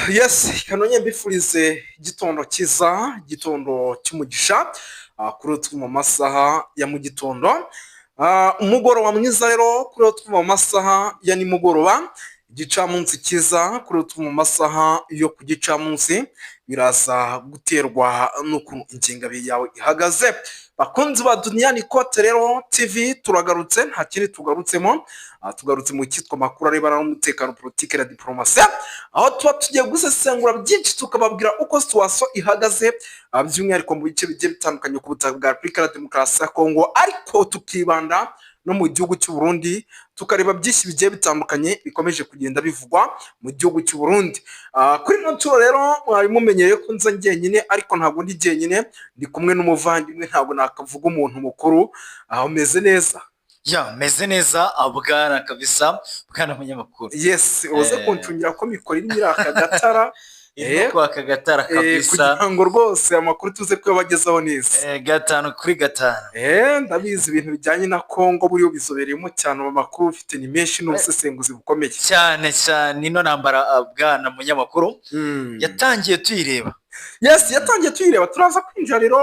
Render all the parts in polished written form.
Yes, kanonye mbifurize igitondo cyiza, igitondo cy'umugisha, kuri utwo mu masaha ya mu gitondo, umugoroba mwiza rero kuri utwo mu masaha ya nimugoroba, igicamunsi cyiza kuri utwo mu masaha yo ku gicamunsi, biraza guterwa n'ukuntu ingengabihe yawe ihagaze. Bakunzi ba Duniyani Kote rero TV turagarutse, nta kindi tugarutsemo, tugarutse mu cyitwa amakuru arebana n'umutekano, politiki na diplomasi, aho tuba tugiye gusesengura byinshi tukababwira uko situwasiyo ihagaze, by'umwihariko mu bice bigiye bitandukanye ku butaka bwa Repubulika ya Demokarasi ya Kongo, ariko tukibanda no mu gihugu cy'u Burundi, tukareba byinshi bigiye bitandukanye bikomeje kugenda bivugwa mu gihugu cy'u Burundi. Kuri ino nshuro rero mwari mumenyereye ko nza njyenyine, ariko ntabwo ndi jyenyine, ndi kumwe n'umuvandimwe, ntabwo nakavuga umuntu mukuru. Umeze neza? Meze neza bwana kabisa, bwana munyamakuru. Yes, uze kuncungira ko mikoro irimo iraka gatara. Irimo aka gatara kabisa, kugira ngo rwose amakuru tuze kuyabagezaho neza. 5 kuri 5. Ndabizi ibintu bijyanye na Kongo buriyo bizobereyemo cyane, amakuru ufite ni menshi n'ubusesenguzi bukomeye cyane cyane. Ino ntambara bwana munyamakuru yatangiye tuyireba. Yes, yatangiye tuyireba. Turaza kwinjira rero,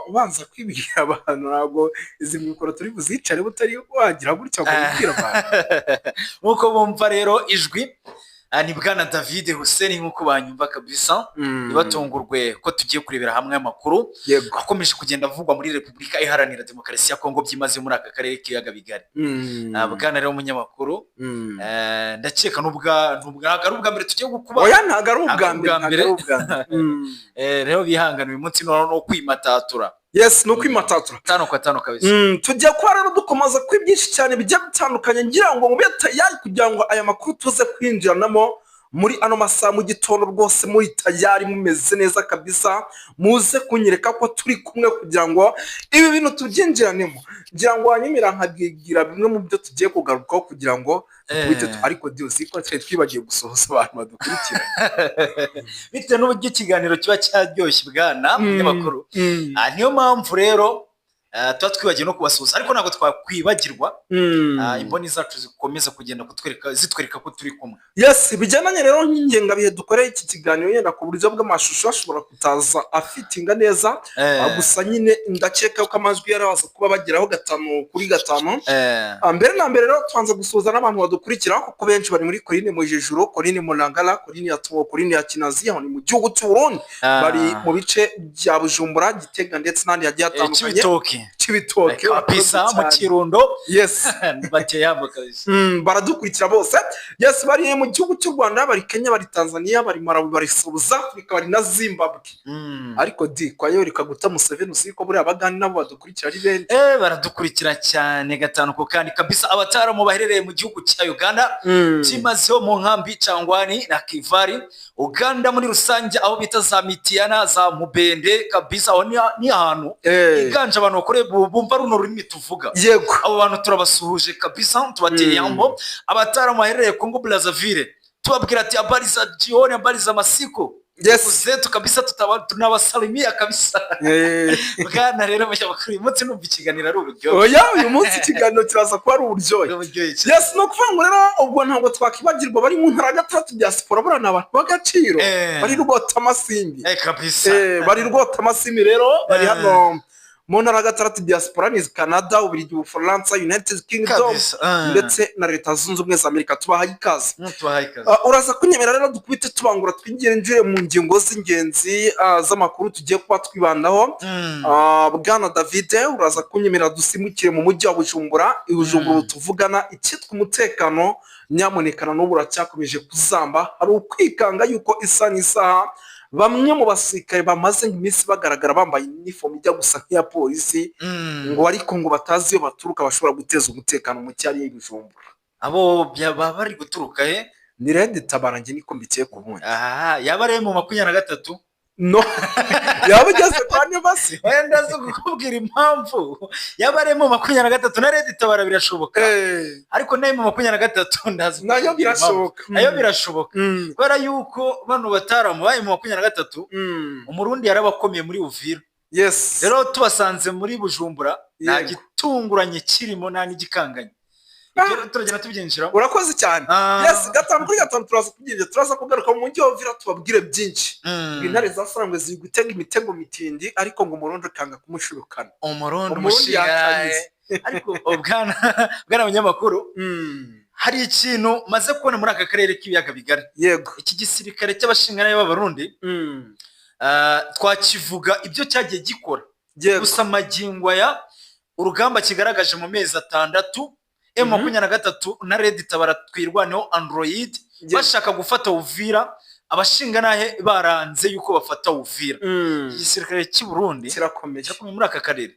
ubanza kwibwira abantu, ntabwo izi mikoro turi buzicare butari wagira gutya ngo ubwire abantu. Nkuko bumva rero ijwi ni bwana David Hussein, nkuko banyumva kabisa, nibatungurwe ko tugiye kurebera hamwe amakuru akomeje kugenda avugwa muri Repubulika Iharanira Demokarasi ya Kongo, byimaze muri aka karere k'ibiyaga bigari. Bwana rero umunyamakuru, ndakeka ntabwo ari ubwa mbere tugiye gukuba. Oya, ntabwo ari ubwa mbere. Rero bihangana uyu munsi no kwimatatura. Yes, no kwimatatura 5 kwa 5 kabisa. Tugiye kwa rero dukomaza kuri byinshi cyane bijya bitandukanye, ngira ngo mube tayari kugira ngo aya makuru tuze kwinjiranamo muri ano masaha mu gitondo, rwose muri tayari mumeze neza kabisa, muze kunyereka ko turi kumwe kugira ngo ibi bintu tubyinjiranemo. Ngira ngo wanyemera nkabwira bimwe mu byo tugiye kugarukaho kugira ngo ariko Dios ko twibagiye gusohoza abantu badukurikira bitewe n'uburyo ikiganiro kiba cyaryoshye bwana munyamakuru. Niyo mpamvu rero tuba twibagiye no kubasuhuza, ariko ntabwo twakwibagirwa imboni zacu zikomeza kugenda zitwereka ko turi kumwe. Yes, bijyananye rero nk'ingengabihe dukoreye iki kiganiro, yenda ku buryo bw'amashusho ashobora kutaza afitinga neza, gusa nyine ndakeka ko amajwi yaraza kuba bageraho 5 kuri 5. Mbere na mbere rero tubanza gusuhuza n'abantu badukurikira, kuko benshi bari muri Coline Mujejuro, Coline Mulangala, Coline ya Tuwo, Coline ya Kinazi, aho ni mu gihugu cy'u Burundi, bari mu bice bya Bujumbura, Gitega ndetse n'andi yagiye atandukanye, Cibitoke kabisa, mu Kirundo. Yes, bateyamo kabisa. Baradukurikira bose. Yes, bari mu gihugu cy'u Rwanda, bari Kenya, bari Tanzania, bari Malawi, bari South Africa, bari na Zimbabwe. Ariko kwa yo rikaguta Museveni, usiko buri abagani nabo badukurikira ari benshi. Baradukurikira cyane 5 ko kandi kabisa. Abataramu baherereye mu gihugu cya Uganda, kimazeho mu nkambi Changwani na Kivari, Uganda muri rusange, aho bita za Mitiana, za Mubende kabisa, aho ni ahantu iganje abantu bakore bumva runo rurimi tuvuga. Yego, abo bantu turabasuhuje kabisa, tubateye yambo. Abataramu baherereye Congo Brazzaville, tubabwira ati habari za jioni, habari za masiku. Yes, zetu kabisa, tunabasalimia kabisa. Bwana rero mushyabakuru, uyu munsi numva ikiganiro ari uburyohe. Oya, uyu munsi ikiganiro kiraza kuba ari uburyohe. Yes, no kuvuga ngo rero ubwo ntabwo twakibagirwa bari mu ntara ya 6 diaspora, burana abantu b'agaciro, bari rwota amasimbi kabisa, bari rwota amasimbi rero, bari hano mu ntara ya 6 diaspora, ni Canada, Ububiligi, Ubufaransa, United Kingdom ndetse na Leta Zunze Ubumwe za Amerika. Tubahaye ikaze. Uraza kunyemera rero dukubite tubangura twinjire mu ngingo z'ingenzi z'amakuru tugiye kuba twibandaho. Bwana David, uraza kunyemera dusimukire mu mujyi wa Bujumbura. Bujumbura tuvugana, icyitwa umutekano nyamunekana n'ubu uracyakomeje kuzamba. Hari ukwikanga yuko isa n'isaha bamwe mu basirikare bamaze iminsi bagaragara bambaye uniform ijya gusa nk'iya polisi, ngo ariko ngo batazi iyo baturuka, bashobora guteza umutekano muke ari Bujumbura. Abo byaba bari guturuka ni Red Tabara, nge niko mbikiye ku bundi. Yaba ari mu 23. No, yaba ugeze kwa Nebasi. Wenda zo kukubwira impamvu yaba ari mu 23 na Red Tabara birashoboka. Ariko nayo mu 23 ndazi nayo birashoboka. Nayo birashoboka. Kubera yuko bano bataramu baye mu 23, umurundi yarabakomeye muri Uvira. Yes. Rero tubasanze muri Bujumbura, nta gitunguranye kirimo, nta n'igikanganye. turagenda tubyinjira. Urakoze cyane. Yes, gatanu kuri gatanu turaza kubyinjira, turaza kugaruka mu mujyi wa Uvira tubabwire byinshi. Intare za Sarambwe ziri gutega imitego mitindi ariko ngo umurundi ukanga kumushurukana. Umurundi mushigaye. Ariko bwana munyamakuru, hari ikintu maze kubona muri aka karere k'ibiyaga bigari. Yego. Iki gisirikare cy'abashingana b'abarundi twakivuga ibyo cyagiye gikora. Gusa magingo aya urugamba kigaragaje mu mezi 6 M23 na Red Tabara twirwaneho Android bashaka gufata Uvira, abashinganahe baranze yuko bafata Uvira. Igisirikare cy'i Burundi kirakomeje muri aka karere.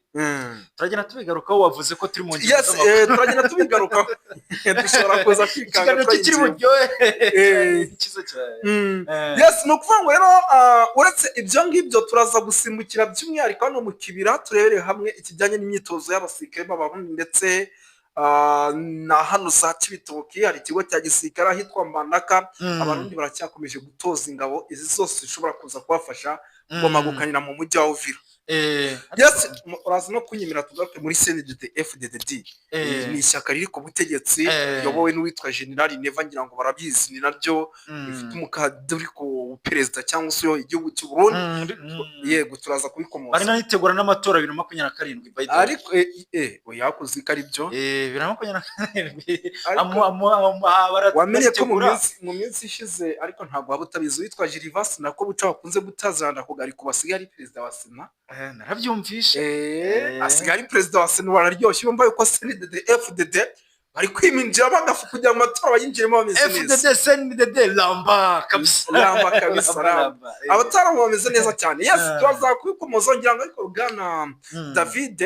Turagenda tubigarukaho, wavuze ko turi mu ngingo z'amakuru. Yes, turagenda tubigarukaho. Dushobora kuza kwikanga kiri mu ryohe kiza cyane. Yes, no kuvuga rero uretse ibyo ngibyo turaza gusimbukira by'umwihariko hano mu kibira turebere hamwe ikijyanye n'imyitozo y'abasirikare b'abarundi ndetse na hano za Kibitoki hari ikigo cya gisirikare ahitwa Mbandaka. Abarundi baracyakomeje gutoza ingabo izi zose zishobora kuza kubafasha gukanira mu mujyi wa Uvira. Yes, uraza no kunyimira tugaruke muri CNDD FDD. Ni ishyaka riri ku butegetsi yobowe n'uwitwa General Neva, ngira ngo barabizi, ni naryo bifite umukaduri ku perezida cyangwa se igihugu cy'u Burundi. Yego, turaza kubikomoza. Bari nanitegura n'amatora 2027 by the way. Ariko yakuze ko ari byo 2027 wamenye ko mu minsi ishize, ariko ntabwo waba utabizi, witwa Gilivas nako buca bakunze gutazana kugari ku basigaye perezida wa Sena. Narabyumvishe. Asigaye perezida wa Sena wararyoshye, yumva yuko CNDD FDD bari kwiminjira bagafu kujya mu matora bayinjiremo bameze neza. FDD CNDD lamba kabisa. Abataramu bameze neza cyane. Yes, turaza kubikomoza ngira ngo ariko Bwana David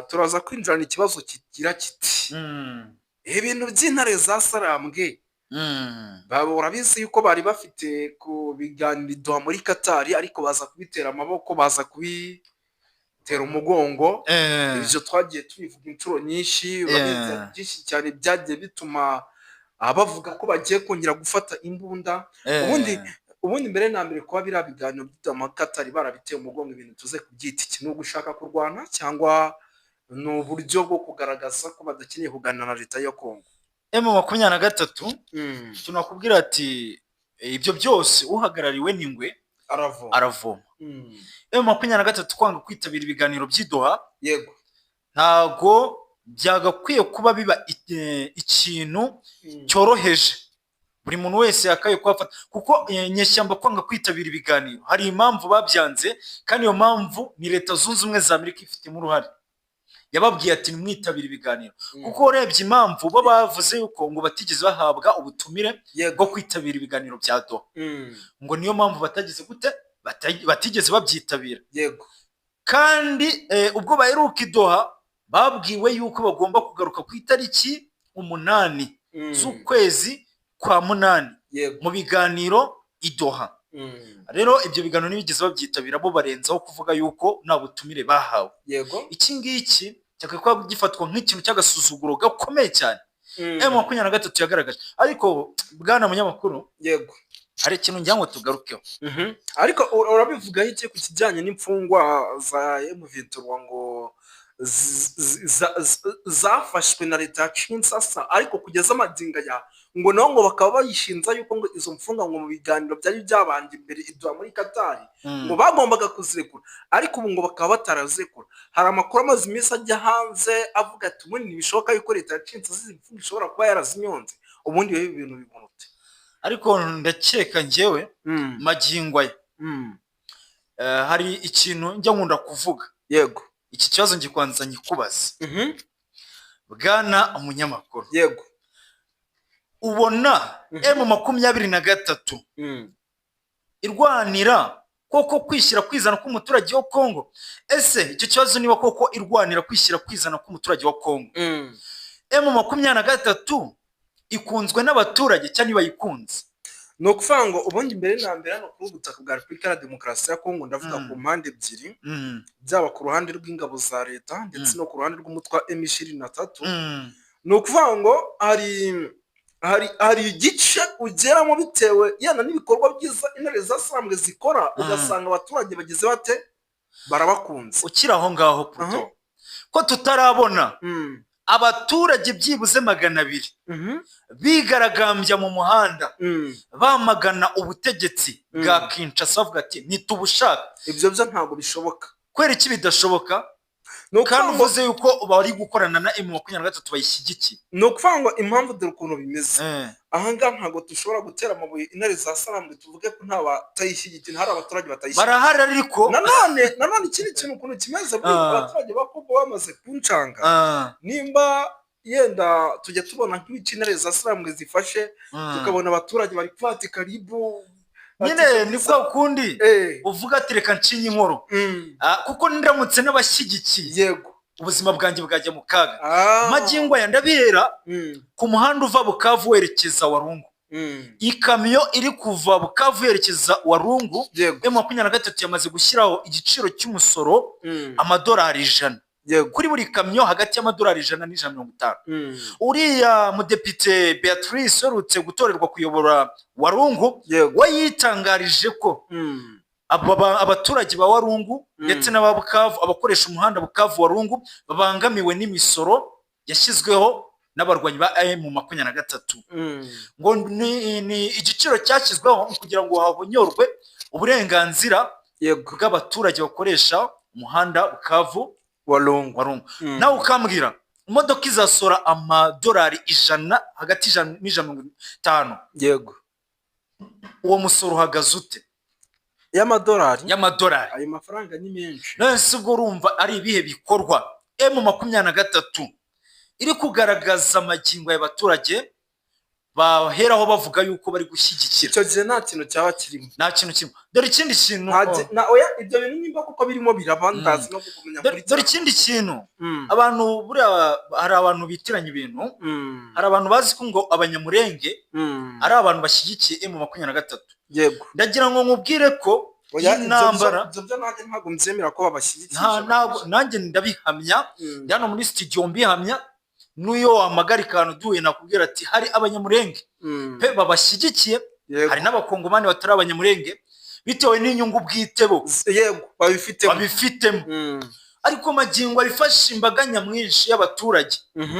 turaza kwinjirana ikibazo kigira kiti ibintu by'intare za Sarambwe. Urabizi yuko bari bafite ku biganiro muri Qatar ariko baza kubitera amaboko, baza kubitera umugongo. Ibyo twagiye tubivuga inshuro nyinshi, urabizi byinshi cyane byagiye bituma bavuga ko bagiye kongera gufata imbunda. Ubundi mbere na mbere kuba biriya biganiro by'ama muri Qatar barabiteye umugongo, ibintu tuze kubyita iki, ni ugushaka kurwana cyangwa ni uburyo bwo kugaragaza ko badakeneye kuganira na leta ya Kongo? M23 tunakubwira ati ibyo byose uhagarariwe n'ingwe aravoma. M23 kwanga kwitabira ibiganiro by'Idoha, yego, ntago byagakwiye kuba biba ikintu cyoroheje buri muntu wese yakaye kwafata, kuko nyeshyamba kwanga kwitabira ibiganiro hari impamvu babyanze, kandi iyo mpamvu ni Leta Zunze Ubumwe za Amerika ifitemo uruhare. Yababwiye ati nimwitabira ibiganiro, kuko urebye impamvu bo bavuze yuko ngo batigeze bahabwa ubutumire bwo kwitabira ibiganiro bya Doha, ngo niyo mpamvu batigeze babyitabira. Yego, kandi ubwo baheruka Doha babwiwe yuko bagomba kugaruka ku itariki 8 z'ukwezi kwa 8 mu biganiro Doha. Rero ibyo biganiro nibigeze babyitabira, bo barenzaho kuvuga yuko nta butumire bahawe. Yego, iki ngiki cyakwiye gifatwa nk'ikintu cy'agasuzuguro gakomeye cyane M23 yagaragaje. Ariko bwana munyamakuru, yego, hari ikintu ngira ngo tugarukeho. Ariko urabivuga iki ku kijyanye n'imfungwa za M23 ngo zafashwe na leta ya Kinshasa, ariko kugeza amadinga ya ngo naho ngo bakaba bayishinza yuko ngo izo mfunga ngo mu biganiro byari byabanje imbere Doha muri Qatar ngo bagombaga kuzirekura, ariko ubu ngo bakaba batarazekura. Hari amakuru amaze iminsi ajya hanze avuga ati ubundi ntibishoboka yuko leta ya Kinshasa izi mfunga ishobora kuba yarazinyonze. Ubundi ibi bintu bibonute, ariko ndakeka njyewe magingo aya hari ikintu njya nkunda kuvuga. Yego, iki kibazo ngikwanza nyikubaza bwana umunyamakuru. Yego, ubona M23 irwanira koko kwishyira kwizana k'umuturage wa Kongo? Ese icyo kibazo niba koko irwanira kwishyira kwizana k'umuturage wa Kongo, M23 ikunzwe n'abaturage cyane bayikunze? no kuvuga ngo ubundi mbere na mbere no ku butaka bwa Repubulika ya Demokarasi ya Kongo, ndavuga ku mpande ebyiri, byaba ku ruhande rw'ingabo za leta ndetse no ku ruhande rw'umutwe wa M23. No kuvuga ngo hari igice ugeramo bitewe yana n'ibikorwa byiza intare za Sarambwe zikora, ugasanga abaturage bagize bate barabakunze. Ukira aho ngaho puto ko tutarabona abaturage byibuze 200 bigaragambya mu muhanda bamagana ubutegetsi bwa Kinshasa bavuga ati ntitubushaka. Ibyo byo ntabwo bishoboka. Kwera iki bidashoboka? Kandi uvuze yuko bari gukorana na M23 bayishyigikiye. No kuvanga impamvu dore ukuntu bimeze. Ahanga ntabwo dushobora gutera amabuye intare za Salamu tuvuge ko nta batayishyigikiye, hari abaturage batayishyigikiye. Barahari ariko nanone ikindi kintu ukuntu kimeze abaturage bakobo bamaze kuncanga. Nimba yenda tujya tubona nk'ibice intare za Salamu zifashe tukabona abaturage bari kwati karibu nyine ni kwa kundi uvuga ati reka nshinye inkoro kuko ndiramutse n'abashyigikiye yego ubuzima bwanjye bwajya mu kaga. Magingo aya ndabihera ku muhanda uva Bukavu werekeza Warungu. Ikamyo iri kuva Bukavu yerekeza Warungu M23 yamaze gushyiraho igiciro cy'umusoro amadolari 100 kuri buri kamyo, hagati y'amadolari 100 n'150. Uriya mudepite Beatrice urutse gutorerwa kuyobora Warungu wayitangarije ko abaturage ba Warungu ndetse n'aba Bukavu, abakoresha umuhanda Bukavu Warungu babangamiwe n'imisoro yashyizweho n'abarwanyi ba M23. Ngo ni igiciro cyashyizweho kugira ngo habonyorwe uburenganzira bw'abaturage bakoresha umuhanda Bukavu Warungu. Nawe ukambwira imodoka izasora amadolari 100 hagati y'150. Yego. Uwo musoro uhagaze ute? Y'amadolari ayo mafaranga ni menshi. Nese ubwo urumva ari ibihe bikorwa M23 iri kugaragaza amagingo y'abaturage baheraho bavuga yuko bari gushyigikira. Icyo gihe nta kintu cyaba kirimo, nta kintu kirimo. Dore ikindi kintu oya ibyo bintu nimba kuko birimo birabandaza no kumenya kuri. Dore ikindi kintu abantu buriya hari abantu bitiranya ibintu. Hari abantu bazi ko ngo abanyamurenge ari abantu bashyigikiye M23. Yego. Ndagira ngo nkubwire ko intambara ibyo nanjye ntabwo mbyemera ko babashyigikiye. Nanjye ndabihamya hano muri studio mbihamya. Nuyo wamagarikana duye nakubwira ati hari abanyamurenge pe babashyigikiye, hari n'abakongomani batari abanyamurenge bitewe n'inyungu bwitebo. Yego babifitemo. Ariko magingo abifasha imbaga nyamwinshi y'abaturage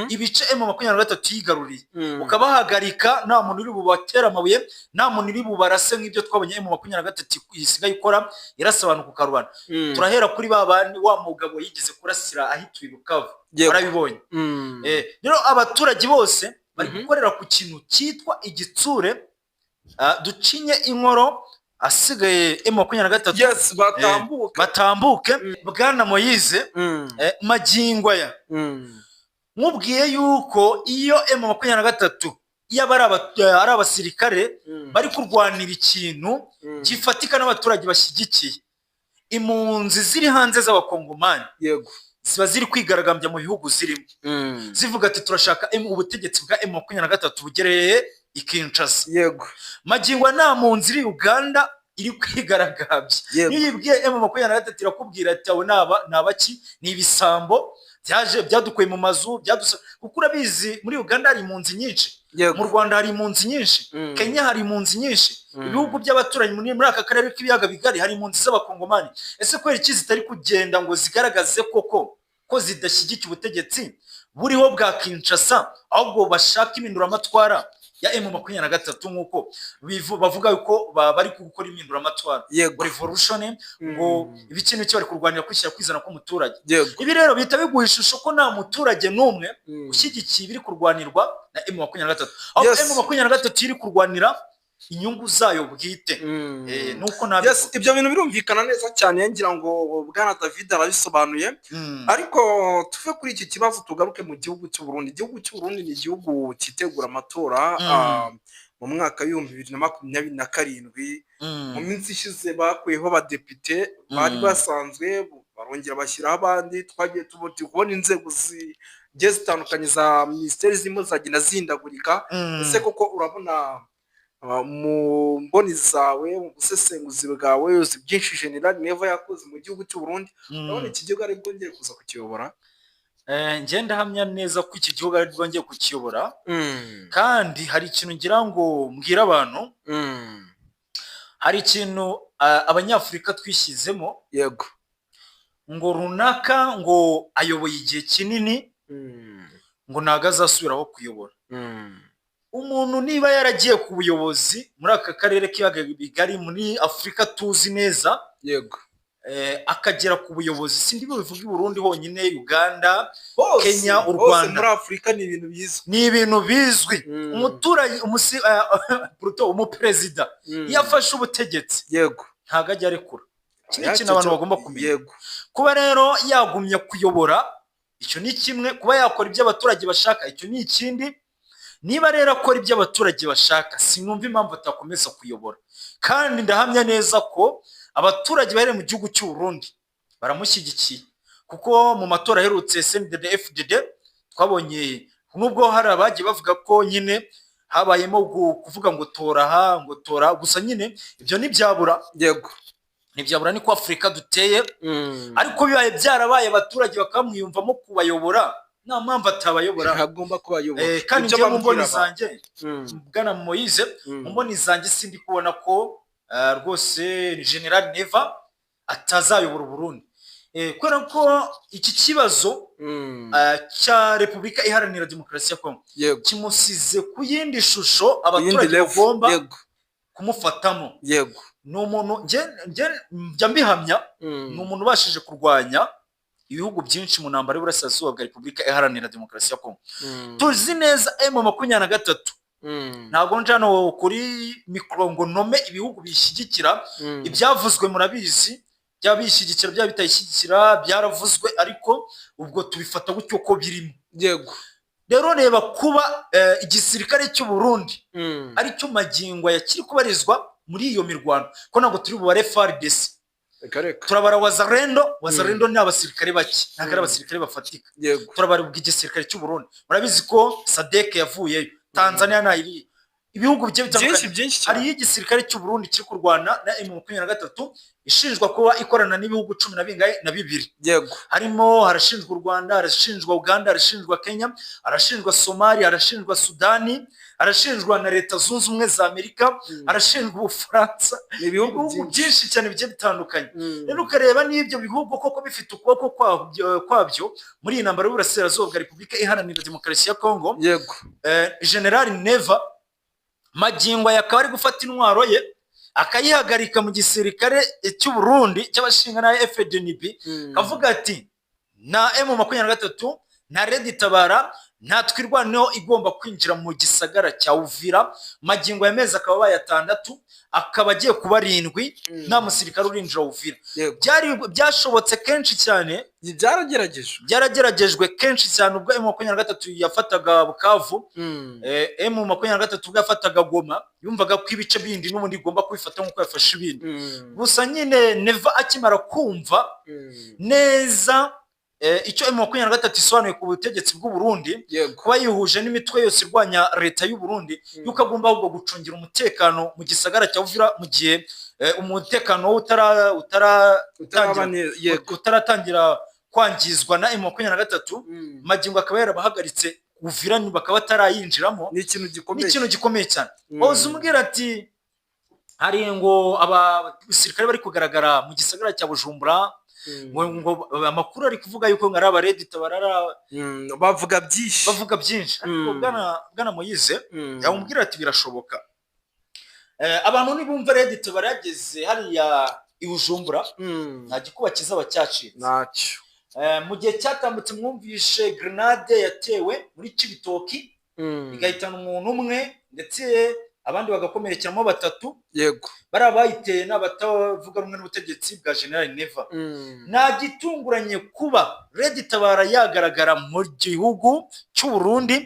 ibice M23 yigaruriye ukabahagarika, nta muntu uri bubatera amabuye, nta muntu uri bubarase nk'ibyo twabonye M23 isigaye ikora irasa abantu ku karubana. Turahera kuri babandi wa mugabo yigeze kurasira ahituye Bukavu, barabibonye. Rero abaturage bose bari gukorera ku kintu cyitwa igitsure, ducinye inkoro asigaye M23 batambuke. Bwana Moise magingo aya mubwiye yuko iyo M23 yaba ari abasirikare bari kurwanira ikintu gifatika n'abaturage bashyigikiye, impunzi ziri hanze z'abakongomani ziba ziri kwigaragambya mu bihugu zirimo zivuga ati turashaka ubutegetsi bwa M23 bugereye Kinshasa. Yego. Magingo nta mpunzi iri Uganda iri kwigaragambya. Niyibwiye M23 irakubwira ati abo nabaki ni ibisambo byadukuye mu mazu kuko urabizi muri Uganda hari impunzi nyinshi, mu Rwanda hari impunzi nyinshi, Kenya hari impunzi nyinshi, ibihugu by'abaturanyi muri aka karere k'ibiyaga bigari hari impunzi z'abakongomani. Ese kwera iki zitari kugenda ngo zigaragaze ko zidashyigikiye ubutegetsi buriho bwa Kinshasa, ahubwo bashaka impinduramatwara ya M23 nk'uko bavuga yuko bari gukora impinduramatwara revolution, ngo ibikintu cyo bari kurwanira kwishyira kwizana k'umuturage. Ibi rero bita biguha ishusho ko nta muturage n'umwe ushyigikiye biri kurwanirwa na M23, aho M23 iri kurwanira inyungu zayo bwite. Nuko ibyo bintu birumvikana neza cyane, ngira ngo Bwana David arabisobanuye. Ariko tuve kuri iki kibazo tugaruke mu gihugu cy'u Burundi. Igihugu cy'u Burundi ni igihugu cyitegura amatora mu mwaka w'2027. Mu minsi ishize bakuyeho abadepite bari basanzwe barongera bashyiraho abandi. Twagiye kubona inzego zigiye zitandukanye za minisiteri zirimo zagenda zihindagurika. Ese koko urabona mu mboni zawe, mu busesenguzi bwawe, uzi byinshi General Neva yakoze mu gihugu cy'u Burundi, urabona iki gihugu ari bwongeye kuza kukiyobora? Ngenda hamya neza ko iki gihugu ari bwongeye kukiyobora, kandi hari ikintu ngira ngo mbwira abantu. Hari ikintu abanyafurika twishyizemo, yego, ngo runaka ngo ayoboye igihe kinini, ngo ntago azasubiraho kuyobora. Umuntu niba yaragiye ku buyobozi muri aka karere k'ibiyaga bigari muri Afurika tuzi neza, yego, akagera ku buyobozi, sindi bivuga i Burundi honyine, Uganda, Hose, Kenya, u hose Rwanda, muri Afurika ni ibintu bizwi. ni ibintu bizwi. Umuturage umuperezida iyo afashe ubutegetsi, yego, ntago ajya arekura. Iki ni Aya, ikintu abantu bagomba kumenya. yego, Kuba rero yagumya kuyobora, icyo ni kimwe. Kuba yakora ibyo abaturage bashaka, icyo ni ikindi. Niba rero akora ibyo abaturage bashaka, sinumva impamvu atakomeza kuyobora. Kandi ndahamya neza ko abaturage bari mu gihugu cy'u Burundi baramushyigikiye, kuko mu matora aherutse CNDD FDD twabonye, nubwo hari abagiye bavuga ko nyine habayemo kuvuga ngo tora aha, ngo tora, gusa nyine ibyo ntibyabura. yego, ntibyabura, niko Afurika duteye. Ariko bibaye byarabaye abaturage bakamwiyumvamo kubayobora, nta mpamvu atabayobora. agomba kubayobora. Kandi njye mu mboni zanjye, Bwana Moise, mu mboni zanjye sindi kubona ko rwose General Neva atazayobora Burundi, kubera ko iki kibazo cya Repubulika Iharanira Demokarasi ya Kongo kimusize ku yindi shusho abaturage bagomba kumufatamo. Yego, ni umuntu njya mbihamya, ni umuntu ubashije kurwanya ibihugu byinshi mu ntambara y'uburasirazuba bwa Repubulika Iharanira Demokarasi ya Kongo. Tuzi neza M23, ntabwo njano kuri mikoro ngo nome ibihugu bishyigikira, ibyavuzwe murabizi, byaba bishyigikira byaba bitayishyigikira, byaravuzwe, ariko ubwo tubifata gutyo ko birimo. yego, rero reba kuba igisirikare cy'u Burundi ari cyo magingo yakiri kubarizwa muri iyo mirwano, ko ntabwo turi bubare FARDC, turabara Wazalendo ni abasirikare bake, ntabwo ari abasirikare bafatika. Turabara igisirikare cy'u Burundi, murabizi ko SADC yavuyeyo, Tanzania nayiri, ibihugu bigiye bitandukanye. Hari igisirikare cy'u Burundi kiri kurwana na M23 ishinjwa kuba ikorana n'ibihugu 12. yego, harashinjwa u Rwanda, harashinjwa Uganda, harashinjwa Kenya, harashinjwa Somalia, harashinjwa Sudani, harashinjwa na Leta Zunze Ubumwe za Amerika, harashinjwa Ubufaransa, ibihugu byinshi cyane bigiye bitandukanye. Rero ukareba n'ibyo bihugu koko bifite ukuboko kwabyo muri iyi ntambara y'uburasirazuba bwa Repubulika Iharanira Demokarasi ya Kongo. yego, General Neva magingo yakaba ari gufata intwaro ye akayihagarika mu gisirikare cy'u Burundi cy'abashinga na FDNB, kavuga ati na M23 na Red Tabara nta twirwaneho igomba kwinjira mu gisagara cya Uvira. Magingo ya mezi akaba bayatandatu, akaba agiye kuba 7 nta musirikare urinjira Uvira. Byashobotse kenshi cyane, byarageragejwe kenshi cyane ubwo M23 yafataga Bukavu, M23 ubwo yafataga Goma, yumvaga ko ibice bindi n'ubundi igomba kubifata nk'uko yafashe ibindi. Gusa nyine Neva akimara kumva neza icyo M23 isobanuye ku butegetsi bw'u Burundi, kuba yihuje n'imitwe yose irwanya leta y'u Burundi, yuko agomba ahubwo gucungira umutekano mu gisagara cya Uvira, mu gihe umutekano utaratangira kwangizwa na M23. Magingo akaba yarabahagaritse Uvira, bakaba batarayinjiramo. Ni ikintu gikomeye cyane. Oza umbwira ati hari ngo abasirikare bari kugaragara mu gisagara cya Bujumbura, ngo amakuru ari kuvuga yuko ngari aba Red Tabara bavuga byinshi. Ariko Bwana Moise yamubwira ati birashoboka. Abantu nibumva Red Tabara yageze hariya i Bujumbura, nta gikuba kizaba cyacitse nacyo. Mu gihe cyatambutse mwumvishe grenade yatewe muri Cibitoki, igahitana umuntu umwe ndetse abandi bagakomerekeramo 3. Yego, bari abayiteye n'abatavuga rumwe n'ubutegetsi bwa General Neva. Nta gitunguranye kuba Red Tabara yagaragara mu gihugu cy'u Burundi,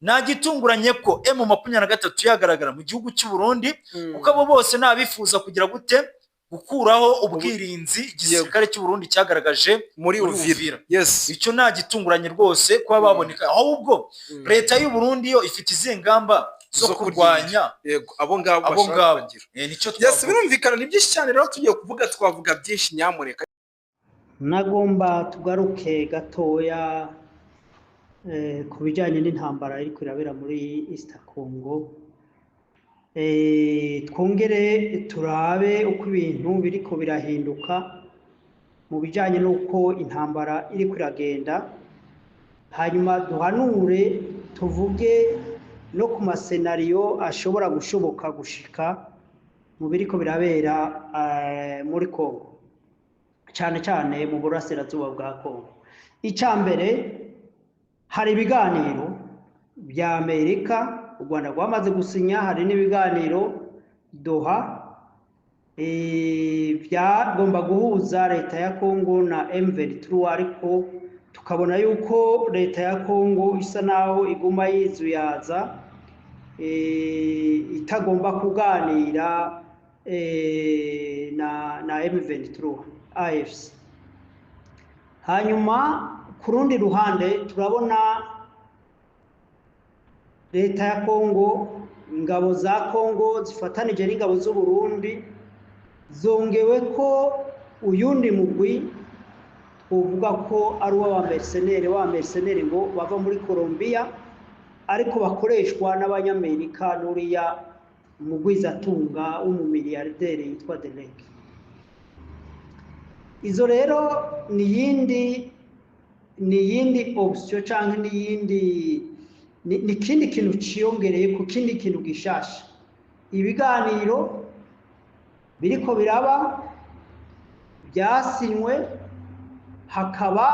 nta gitunguranye ko M23 yagaragara mu gihugu cy'u Burundi, kuko abo bose nabifuza kugira gute gukuraho ubwirinzi igisirikare cy'u Burundi cyagaragaje muri Uvira. Icyo nta gitunguranye rwose kuba baboneka, ahubwo leta y'u Burundi yo ifite izihe ngamba zo kurwanya abo ngabo. Birumvikana ni byinshi cyane, rero tugiye twavuga byinshi. Nyamuneka nagomba tugaruke gatoya ku bijyanye n'intambara iri kurabera muri East Congo, twongere turabe uko ibintu biriko birahinduka mu bijyanye n'uko intambara iri kuragenda. hanyuma duhanure tuvuge no ku masenariyo ashobora gushoboka gushika mu biriko birabera muri Kongo, cyane cyane mu burasirazuba bwa Kongo. Icambere, hari ibiganiro bya Amerika u Rwanda rwamaze gusinya, hari n'ibiganiro Doha byagomba guhuza leta ya Kongo na M23, ariko tukabona yuko leta ya Kongo isa naho iguma yizuyaza itagomba kuganira na M23 AFC. Hanyuma ku rundi ruhande turabona leta ya Kongo, ingabo za Kongo zifatanije n'ingabo z'u Burundi, zongewe ko uyundi mugwi uvuga ko ari uw'abamercenaire ngo bava muri Colombia, ariko bakoreshwa n'abanyamerika n'uriya mugwizatunga w'umumiliyarderi yitwa Delek. Izo rero ni yindi option canke ni kindi kintu ciyongereye ku kindi kintu gishasha. Ibiganiro biriko biraba byasinywe, hakaba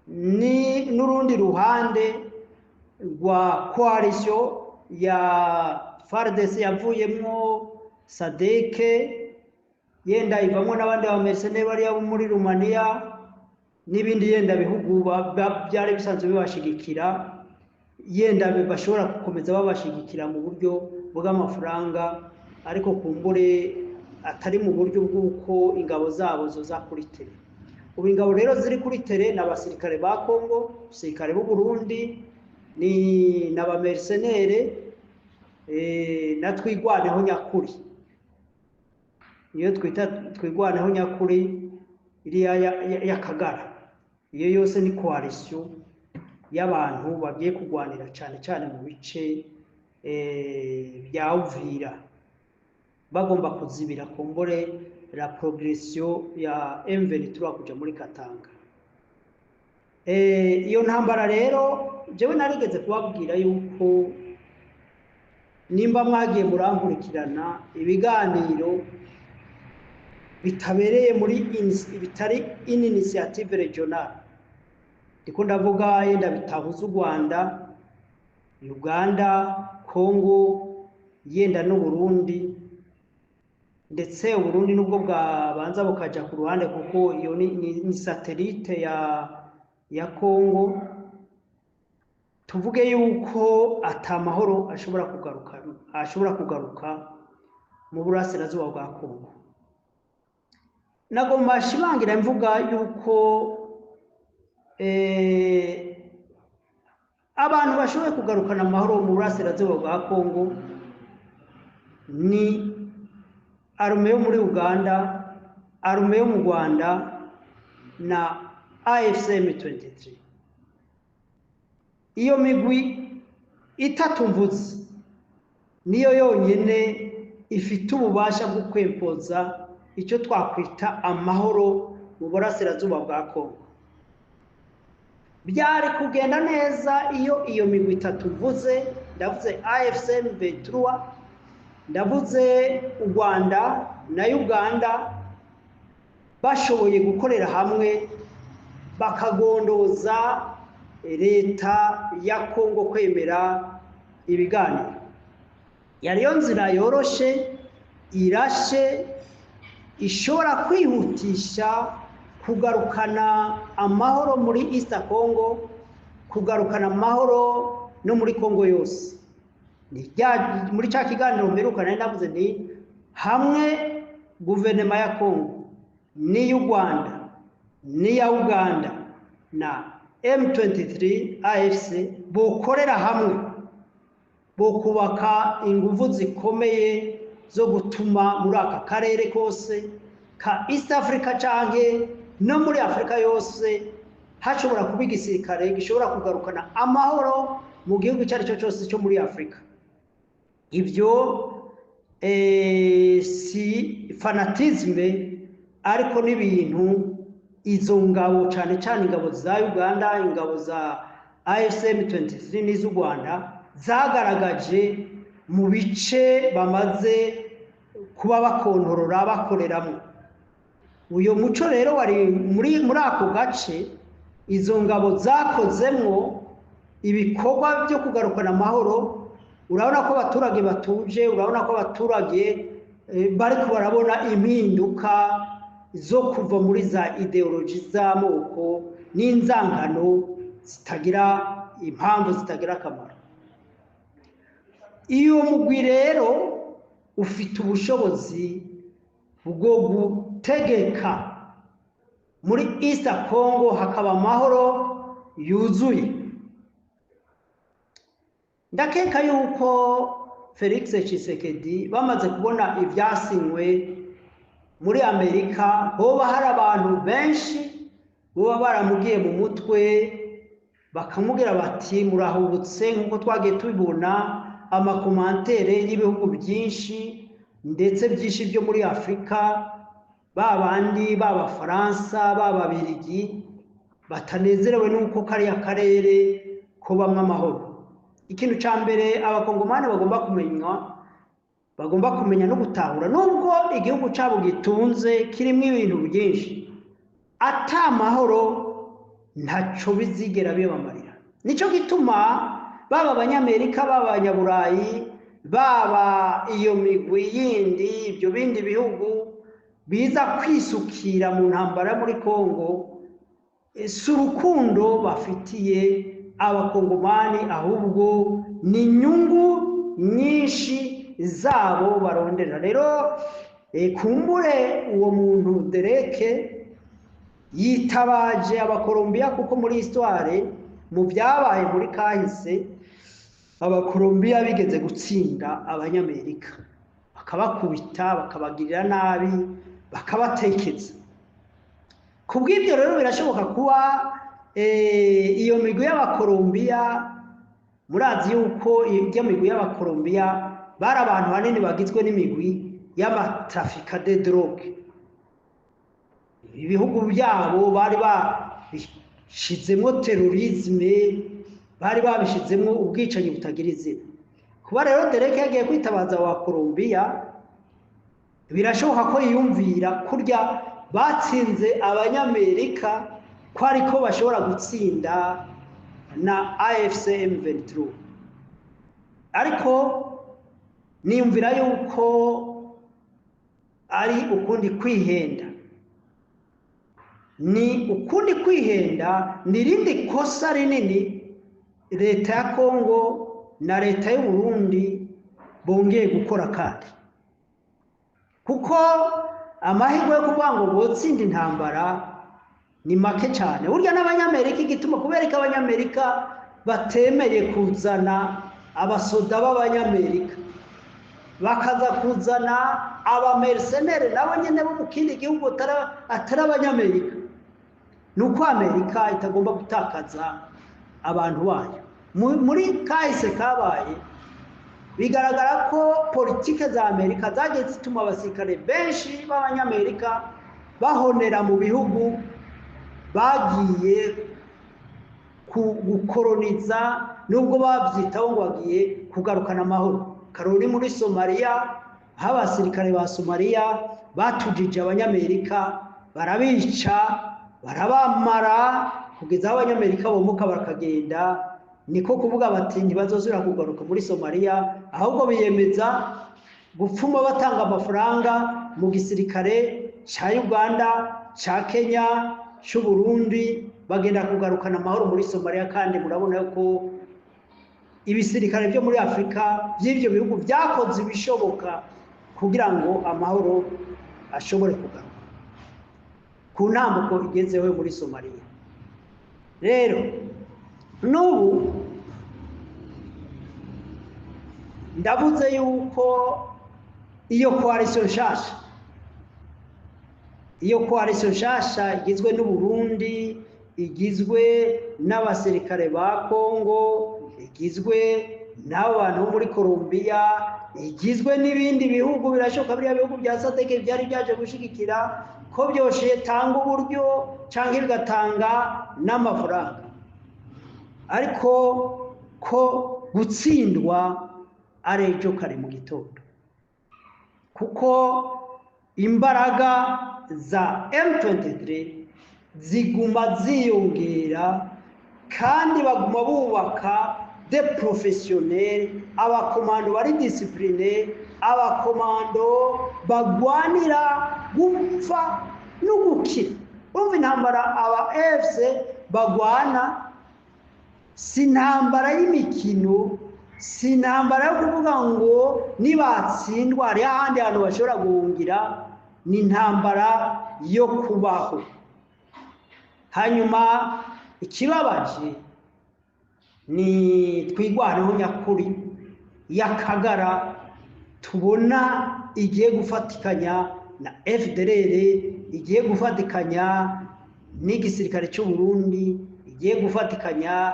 n'urundi ruhande rwa coalition ya FARDC yavuyemwo SADC, yenda ivamwo n'abandi ba mercenaires bari muri Rumania n'ibindi yenda bihugu byari bisanzwe bibashigikira, yenda bashobora gukomeza babashigikira mu buryo bw'amafaranga, ariko kumbure atari mu buryo bw'uko ingabo zabo zoza kuri tere. Ubu ingabo rero ziri kuri tere n'abasirikare ba Kongo, abasirikare b'u Burundi, ni n'abamercenaire na twigwaneho nyakuri. Iyo twita twigwaneho nyakuri iriya ya Kagara, iyo yose ni coalition y'abantu bagiye kugwanira cyane cyane mu bice bya Uvira, bagomba kuzibira kumbure la progression ya M23 kuja muri Katanga. Iyo ntambara rero jewe narigeze kubabwira yuko nimba mwagiye murankurikirana ibiganiro bitabereye bitari initiative regional, ndiko ndavuga yenda bitahuza u Rwanda, Uganda, Kongo, yenda n'u Burundi, ndetse u Burundi nubwo bwabanza bukaja ku ruhande kuko iyo ni satellite ya Kongo. Tuvuge yuko atamahoro ashobora kugaruka mu burasirazuba bwa Kongo. Nagomba shimangira mvuga yuko abantu bashoboye kugarukana amahoro mu burasirazuba bwa Kongo ni arme yo muri Uganda, arme yo mu Rwanda na AFC M23. Iyo migwi itatu mvuze niyo yonyene ifite ububasha bwo kwempoza icyo twakwita amahoro mu burasirazuba bwa Kongo. Byari kugenda neza iyo migwi itatu mvuze, ndavuze AFC M23, ndavuze u Rwanda na Uganda, bashoboye gukorera hamwe bakagondoza leta ya Kongo kwemera ibiganiro. Yariyo nzira yoroshe irashe ishobora kwihutisha kugarukana amahoro muri East Congo, kugarukana amahoro no muri Kongo yose. Muri cya kiganiro mberukana ndavuze ni hamwe guverinoma ya Kongo ni y'u Rwanda ni ya Uganda na M23 AFC bokorera hamwe, bokubaka ingufu zikomeye zo gutuma muri aka karere kose ka East Africa canke no muri Afrika yose hashobora kuba igisirikare gishobora kugarukana amahoro mu gihugu cyari cyo cyose cyo muri Afrika. Ibyo si fanatisme, ariko n'ibintu izo ngabo cyane cyane ingabo za Uganda, ingabo AFCM 23 n'iz'u Rwanda zagaragaje mu bice bamaze kuba bakontorora bakoreramo. Uyo muco rero wari muri ako gace, izo ngabo zakozemwo ibikorwa byo kugarukana amahoro. Urabona ko abaturage batuje, urabona ko abaturage bariko barabona impinduka zo kuva muri za ideoloji z'amoko n'inzangano zitagira impamvu, zitagira akamaro. Iyo mugwi rero ufite ubushobozi bwo gutegeka muri East Congo hakaba amahoro yuzuye. Ndakeka yuko Felix Tshisekedi bamaze kubona ibyasinywe muri Amerika, hoba hari abantu benshi boba baramugiye mu mutwe bakamubwira bati murahubutse, nk'uko twagiye tubibona amakomantere y'ibihugu byinshi ndetse byinshi byo muri Afrika, babandi b'Abafaransa b'Ababirigi batanezerewe n'uko kariya karere ko bamwe amahoro. Ikintu cya mbere abakongomani bagomba kumenya no gutahura, nubwo igihugu cyabo gitunze kirimo ibintu byinshi, ata mahoro ntaco bizigera bibamarira. Nico gituma baba abanyamerika, baba abanyaburayi, baba iyo migwi yindi, ibyo bindi bihugu biza kwisukira mu ntambara muri Kongo, si urukundo bafitiye abakongomani, ahubwo ni inyungu nyinshi zabo barondera. Rero kumbure uwo muntu Dereke yitabaje abakolombiya, kuko muri histoire mu byabaye muri kahise abakolombiya bigeze gutsinda abanyamerika, bakabakubita, bakabagirira nabi, bakabatekeza. Kubw'ibyo rero birashoboka kuba iyo migwi y'abakolombiya, murazi yuko iyo migwi y'abakolombiya bari abantu banini bagizwe n'imigwi y'amatrafika de drogue. Ibihugu byabo bari babishizemo terorisme, bari babishizemo ubwicanyi butagira izina. Kuba rero Dereke yagiye kwitabaza wa Kolombiya, birashoboka ko yiyumvira kurya batsinze abanyamerika ko ariko bashobora gutsinda na AFCM 23. Ariko niyumvira yuko ari ukundi kwihenda, ni ukundi kwihenda, nirindi kosa rinini leta ya Kongo na leta y'u Burundi bongeye gukora kandi. Kuko amahirwe yo kuvuga ngo botsinda intambara ni make cyane. Burya n'abanyamerika igituma kubereka abanyamerika batemeye kuzana abasoda b'abanyamerika, bakaza kuzana abamercenaire nabo nyene bo mu kindi gihugu atari abanyamerika, nuko Amerika itagomba gutakaza abantu bayo. Muri kahise kabaye bigaragara ko politike za Amerika zagiye zituma abasirikare benshi b'abanyamerika bahonera mu bihugu bagiye gukoroniza, nubwo babyitaho ngo bagiye kugarukana amahoro. Karori muri Somalia, aho abasirikare ba Somalia batujije abanyamerika, barabica, barabamara kugeza aho abanyamerika bomuka bakagenda. Niko kuvuga bati ntibazozira kugaruka muri Somalia, ahubwo biyemeza gupfuma batanga amafaranga mu gisirikare cya Uganda, cya Kenya, cy'u Burundi, bagenda kugarukana amahoro muri Somalia. Kandi murabona ko ibisirikare byo muri Afrika by'ibyo bihugu byakoze ibishoboka kugira ngo amahoro ashobore kugaruka ku ntambuko igezeho muri Somalia. Rero n'ubu ndavuze yuko iyo coalition nshasha igizwe n'u Burundi, igizwe n'abasirikare ba Kongo, igizwe n'abantu bo muri Colombia, igizwe n'ibindi bihugu, birashoboka biriya bihugu bya SADC byari byaje gushigikira ko byoshe tanga uburyo cyangwa bigatanga n'amafaranga. ariko ko gutsindwa ari ejo kare mu gitondo, kuko imbaraga za M23 ziguma ziyongera kandi baguma bubaka de professionnel, abakomando bari discipline, abakomando bagwanira gupfa no gukira. Umva intambara aba FC bagwana si intambara y'imikino, si intambara yo kuvuga ngo nibatsindwa hari ahandi hantu bashobora guhungira, ni intambara yo kubaho. Hanyuma ikibabaje ni twigwaneho nyakuri y'akagara tubona igiye gufatikanya na FDLR, igiye gufatikanya n'igisirikare cy'u Burundi, igiye gufatikanya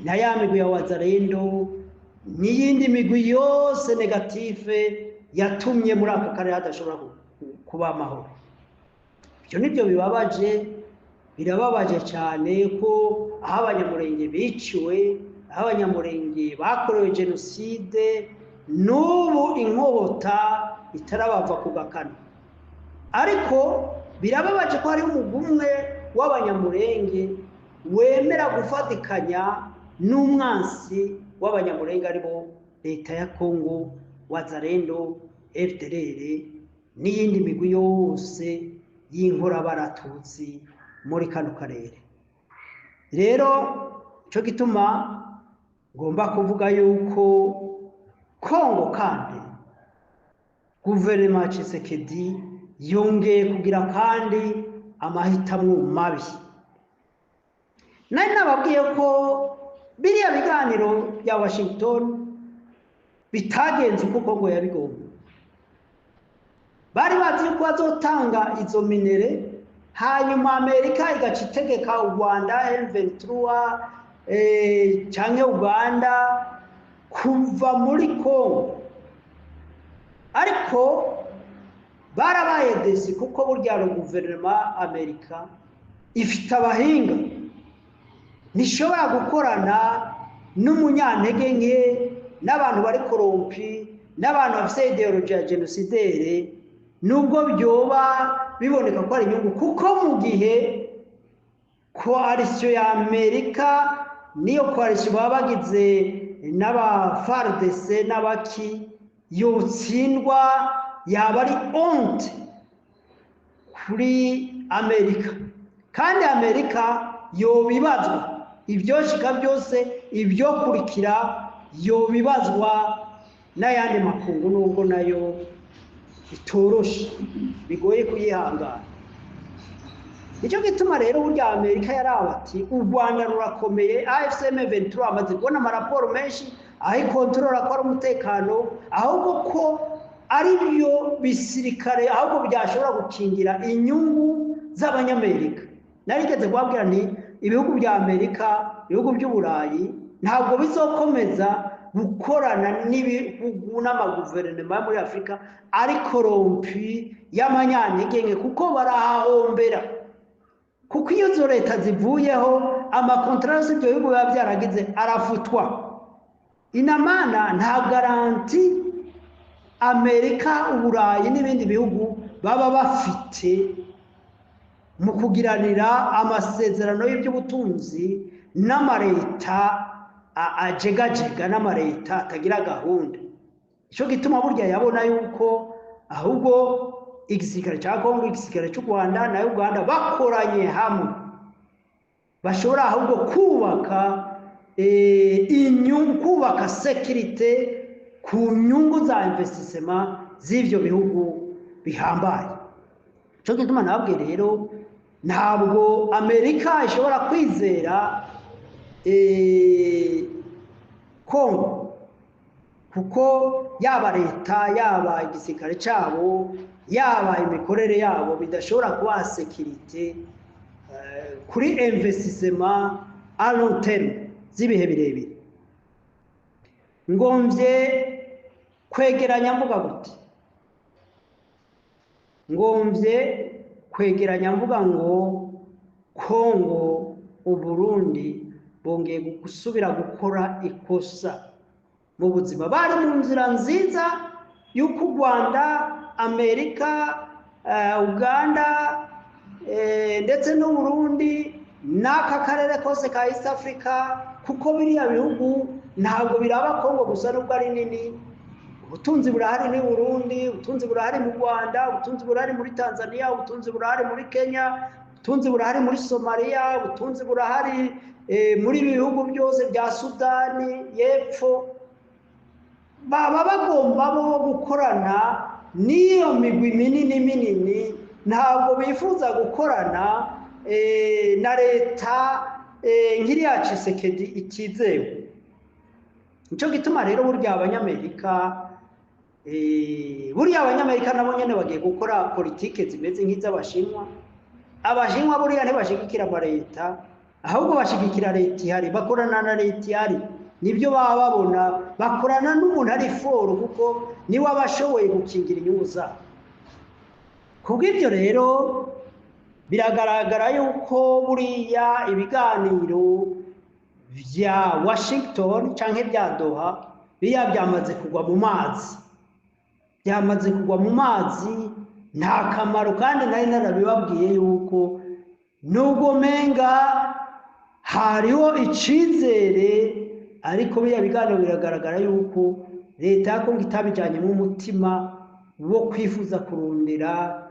na ya migwi ya Wazalendo n'iyindi migwi yose negative yatumye muri aka karere hadashobora kuba amahoro. Ibyo nibyo bibabaje, birababaje cyane ko aho abanyamurenge biciwe, aho abanyamurenge bakorewe jenoside, n'ubu inkota itarabava ku gakano. Ariko birababaje ko hari umugumwe w'abanyamurenge wemera gufatikanya n'umwansi w'abanyamurenge aribo leta ya Kongo, Wazalendo, FDLR n'iyindi migwi yose y'inkora baratutsi muri kano karere. Rero cyo gituma ngomba kuvuga yuko Kongo kandi guverinoma Tshisekedi yongeye kugira kandi amahitamo mabi. Nari nababwiye ko biriya biganiro bya Washington bitagenze uko Kongo yabigomba. Bari bazi ko bazotanga izo minere, hanyuma Amerika igaca itegeka u Rwanda M23 canke Uganda kuva muri Kongo. Ariko barabaye desi kuko burya ro guverinoma Amerika ifite abahinga, nishobora gukorana n'umunyantege nke, n'abantu bari korompi, n'abantu bafite ideology ya genocidaire, nubwo byoba biboneka ko ari inyungu, kuko mu gihe coalition ya Amerika niyo coalition baba bagize n'aba FARDC n'abaki yotsindwa, yaba ari honte kuri Amerika, kandi Amerika yobibazwa ibyoshika byose, ibyo kurikira yobibazwa n'ayandi makungu, nubwo nayo itoroshe bigoye kuyihangana. Nicyo gituma rero burya Amerika yarabati u Rwanda rurakomeye, AFCM 23 amaze kubona amaraporo menshi aho ikontorora ko ari umutekano, ahubwo ko ari byo bisirikare ahubwo byashobora gukingira inyungu z'abanyamerika. Narigeze kubabwira nti ibihugu bya Amerika, ibihugu by'Uburayi ntabwo bizokomeza gukorana n'ibihugu n'amaguverinoma muri Afrika ariko rompi y'amanyantege nke, kuko barahahombera. Kuko iyo zo leta zivuyeho amakontrasi ibyo bihugu biba byaragize arafutwa. Inamana nta garanti Amerika, Uburayi n'ibindi bihugu baba bafite mu kugiranira amasezerano y'iby'ubutunzi n'amareta ajegajega, n'amareta atagira gahunda. Icyo gituma burya yabona yuko ahubwo igisirikare cya Kongo, igisirikare cy'u Rwanda na Uganda bakoranye hamwe bashobora ahubwo kubaka inyungu, kubaka security ku nyungu za investissement z'ivyo bihugu bihambaye. Cyo gituma nababwiye rero ntabwo Amerika ishobora kwizera Kongo, kuko yaba leta, yaba igisirikare cyabo, yaba imikorere yabo bidashobora kuba security kuri investissement à long terme z'ibihe birebire. Ngomvye kwegeranya mvuga gute? Ngomvye kwegeranya mvuga ngo Kongo, Uburundi bongeye gusubira gukora ikosa mu buzima. Bari mu nzira nziza y'uko u Rwanda, Amerika, Uganda ndetse n'u Burundi n'aka karere kose ka East Africa, kuko biriya bihugu ntabwo biraba Kongo gusa nubwo ari nini. Ubutunzi burahari ni Burundi, ubutunzi burahari mu Rwanda, ubutunzi burahari muri Tanzania, ubutunzi burahari muri Kenya, ubutunzi burahari muri Somalia, ubutunzi burahari muri bihugu byose bya Sudani y'Epfo. Baba bagomba bo gukorana n'iyo migwi minini, ntabwo bifuza gukorana na leta nk'iriya Tshisekedi itizewe. Nico gituma rero burya abanyamerika nabo nyene bagiye gukora politike zimeze nk'iz'abashinwa. Abashinwa buriya ntibashigikira amaleta, ahubwo bashigikira leta ihari, bakorana na leta ihari. Nibyo baba babona, bakorana n'umuntu ari foro kuko niwe abashoboye gukingira inyungu zabo. Kubw'ibyo rero biragaragara yuko buriya ibiganiro vya Washington canke vya Doha biya byamaze kugwa mu mazi, nta kamaro. Kandi nari narabibabwiye yuko nubwo menga hariho icizere, ariko biya biganiro biragaragara yuko leta ya Kongo itabijanyemo umutima wo kwifuza kurundira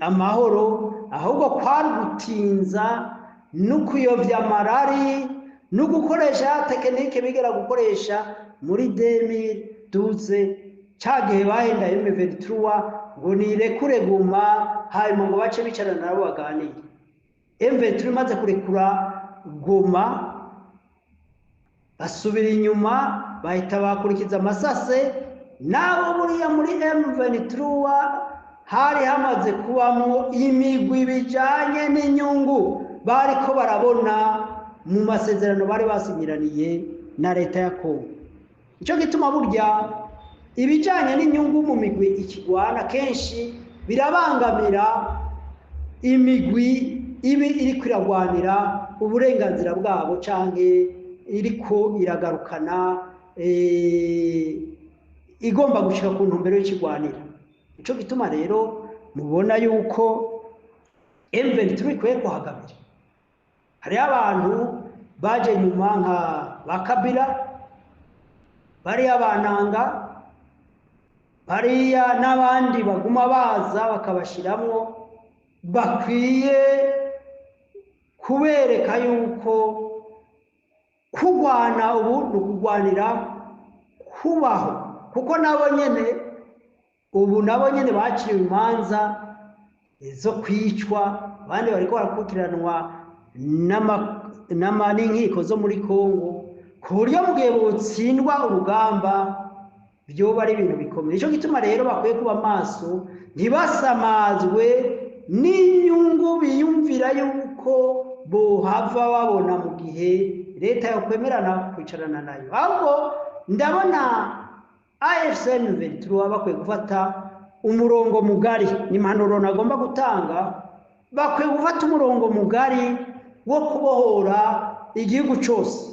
amahoro, ahubwo kwari gutinza no kuyovya amarari no gukoresha tekinike bigera gukoresha muri 2012 cagihe bahenda M23 ngo nirekure Goma, hanyuma ngo bace bicarana nabo baganire. M23 maze kurekura Goma basubira inyuma, bahita bakurikiza amasase. Nabo buriya muri M23 hari hamaze kubamwo imigwi bijanye n'inyungu bariko barabona mu masezerano bari basinyiraniye na leta ya Kongo. Ico gituma burya ibijanye n'inyungu mu migwi ikigwana kenshi birabangamira imigwi ibi iri kwiragwanira uburenganzira bwabo canke iriko iragarukana igomba gushika ku ntumbero y'ikigwanira. Ico gituma rero mubona yuko M23 ikwiye kuhagamira. Hariho abantu baje nyuma nka bakabira, bariya bananga, bariya n'abandi baguma baza bakabashiramwo, bakwiye kubereka yuko kurwana ubu n'ukugwanira kubaho, kuko nabo nyene baciye imanza zo kwicwa, abandi bariko barakurikiranwa n'inkiko zo muri Kongo, ku buryo mugihe botsindwa urugamba byoba ari ibintu bikomeye. Ico gituma rero bakwiye kuba maso, ntibasamazwe n'inyungu biyumvira yuko bohava babona mu gihe leta yakwemerana kwicarana nayo. Ahubwo ndabona AFC M23 bakwiye gufata umurongo mugari. Ni impanuro nagomba gutanga, bakwiye gufata umurongo mugari wo kubohora igihugu cyose.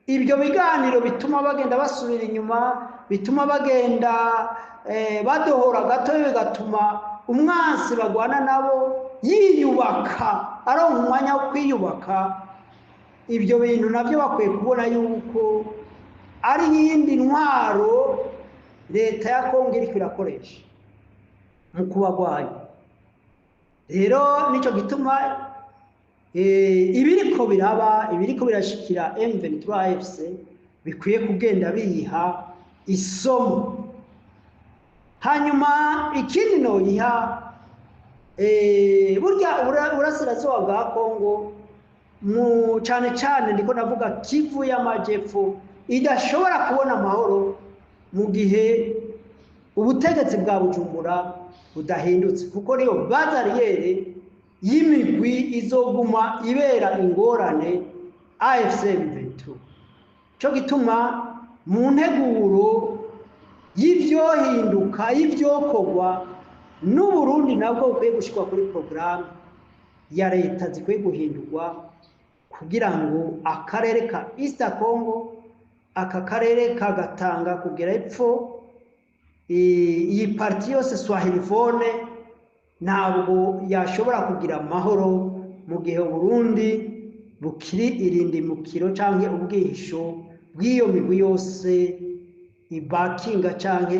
Ibyo biganiro bituma bagenda basubira inyuma, bituma bagenda badohora gato, bigatuma umwansi bagwana nabo yiyubaka, aronka umwanya wo kwiyubaka. Ibyo bintu nabyo bakwiye kubona yuko ari yindi ntwaro leta ya Kongo iri kwirakoresha mu kubagwanya. Rero nico gituma ibiriko birashikira M23 AFC bikwiye kugenda biha isomo. Hanyuma ikindi no yiha burya urasirazuba bwa Kongo mu cyane ndiko navuga Kivu y'Amajepfo idashobora kubona amahoro mu gihe ubutegetsi bwa Bujumbura budahindutse, kuko niyo bazariyere y'imigwi izoguma ibera ingorane AFC M23. Cyo gituma mu nteguro y'ivyohinduka y'ivyokorwa n'u Burundi nabwo ukwiye gushikwa kuri programme ya leta zikwiye guhindurwa kugira ngo akarere ka East Congo aka karere kagatanga kugera epfo iyi parti yose Swahilifone ntabwo yashobora kugira amahoro mu gihe Burundi bukiri irindimukiro canke ubwihisho bw'iyo migwi yose ibakinga canke